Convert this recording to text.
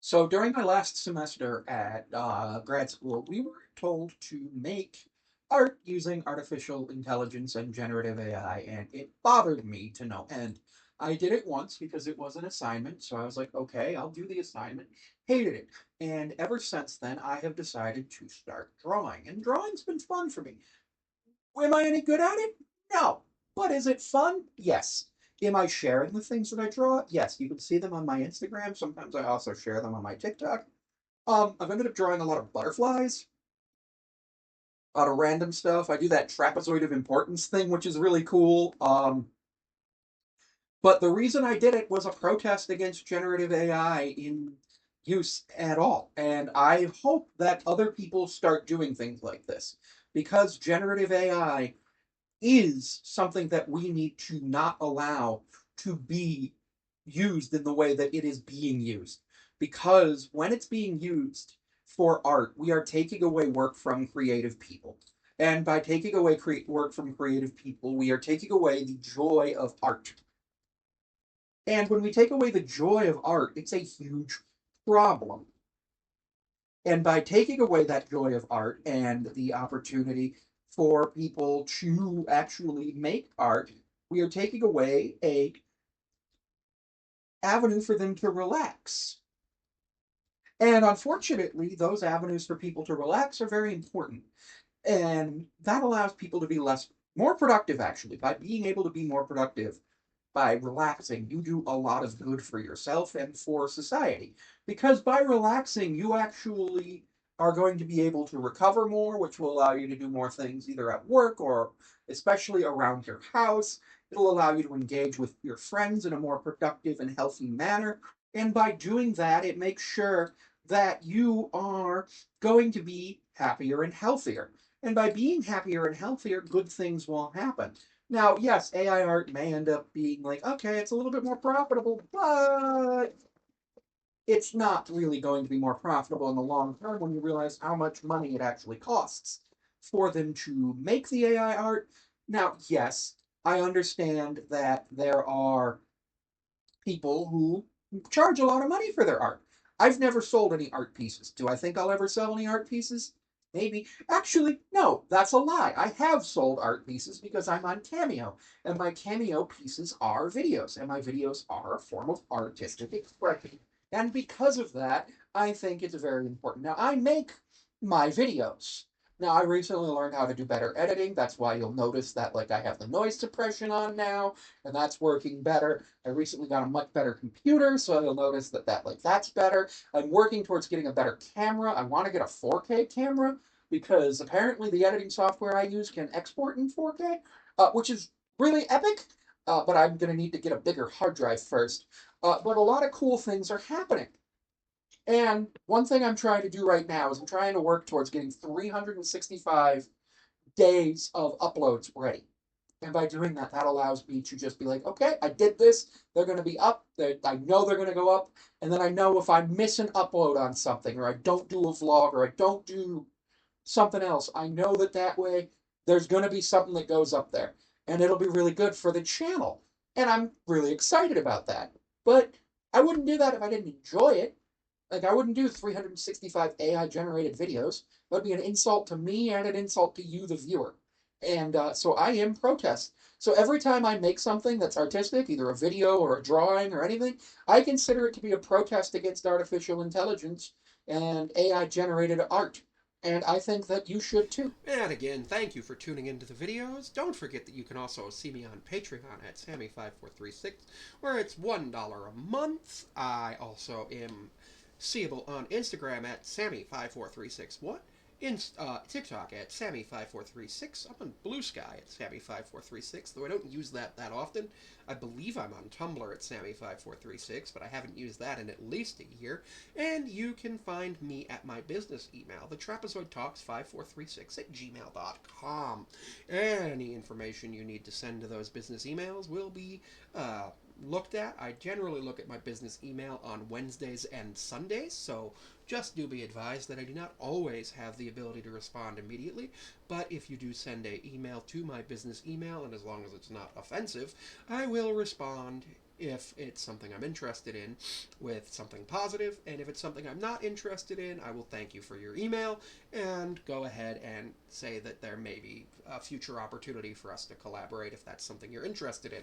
So during my last semester at grad school, we were told to make art using artificial intelligence and generative AI, and it bothered me to no end. I did it once because it was an assignment, so I was like, okay, I'll do the assignment. Hated it. And ever since then, I have decided to start drawing, and drawing's been fun for me. Am I any good at it? No. But is it fun? Yes. Am I sharing the things that I draw? Yes. You can see them on my Instagram. Sometimes I also share them on my TikTok. I've ended up drawing a lot of butterflies, a lot of random stuff. I do that trapezoid of importance thing, which is really cool. But the reason I did it was a protest against generative AI in use at all. And I hope that other people start doing things like this because generative AI is something that we need to not allow to be used in the way that it is being used. Because when it's being used for art, we are taking away work from creative people. And by taking away work from creative people, we are taking away the joy of art. And when we take away the joy of art, it's a huge problem. And by taking away that joy of art and the opportunity for people to actually make art, we are taking away a avenue for them to relax. And unfortunately, those avenues for people to relax are very important. And that allows people to be more productive, actually. By being able to be more productive, by relaxing, you do a lot of good for yourself and for society. Because by relaxing, you actually are going to be able to recover more, which will allow you to do more things either at work or especially around your house. It'll allow you to engage with your friends in a more productive and healthy manner. And by doing that, it makes sure that you are going to be happier and healthier. And by being happier and healthier, good things will happen. Now, yes, AI art may end up being like, okay, it's a little bit more profitable, but it's not really going to be more profitable in the long term when you realize how much money it actually costs for them to make the AI art. Now, yes, I understand that there are people who charge a lot of money for their art. I've never sold any art pieces. Do I think I'll ever sell any art pieces? Maybe. Actually, no, that's a lie. I have sold art pieces because I'm on Cameo, and my Cameo pieces are videos, and my videos are a form of artistic expression. And because of that, I think it's very important. Now, I make my videos. Now, I recently learned how to do better editing. That's why you'll notice that, like, I have the noise suppression on now, and that's working better. I recently got a much better computer, so you'll notice that's better. I'm working towards getting a better camera. I want to get a 4K camera because apparently the editing software I use can export in 4K, which is really epic. But I'm going to need to get a bigger hard drive first. But a lot of cool things are happening. And one thing I'm trying to do right now is I'm trying to work towards getting 365 days of uploads ready. And by doing that, that allows me to just be like, okay, I did this. They're going to be up. I know they're going to go up. And then I know if I miss an upload on something, or I don't do a vlog, or I don't do something else, I know that that way there's going to be something that goes up there. And it'll be really good for the channel. And I'm really excited about that. But I wouldn't do that if I didn't enjoy it. Like, I wouldn't do 365 AI generated videos. That would be an insult to me and an insult to you, the viewer. And so I am protest. So every time I make something that's artistic, either a video or a drawing or anything, I consider it to be a protest against artificial intelligence and AI generated art. And I think that you should too. And again, thank you for tuning into the videos. Don't forget that you can also see me on Patreon at Sammy5436, where it's $1 a month. I also am seeable on Instagram at Sammy5436. What? TikTok at Sammy5436. I'm on Blue Sky at Sammy5436, though I don't use that often. I believe I'm on Tumblr at Sammy5436, but I haven't used that in at least a year. And you can find me at my business email, the trapezoidtalks5436 at gmail.com. Any information you need to send to those business emails will be looked at. I generally look at my business email on Wednesdays and Sundays, so just do be advised that I do not always have the ability to respond immediately, but if you do send a email to my business email, and as long as it's not offensive, I will respond if it's something I'm interested in with something positive, and if it's something I'm not interested in, I will thank you for your email and go ahead and say that there may be a future opportunity for us to collaborate if that's something you're interested in.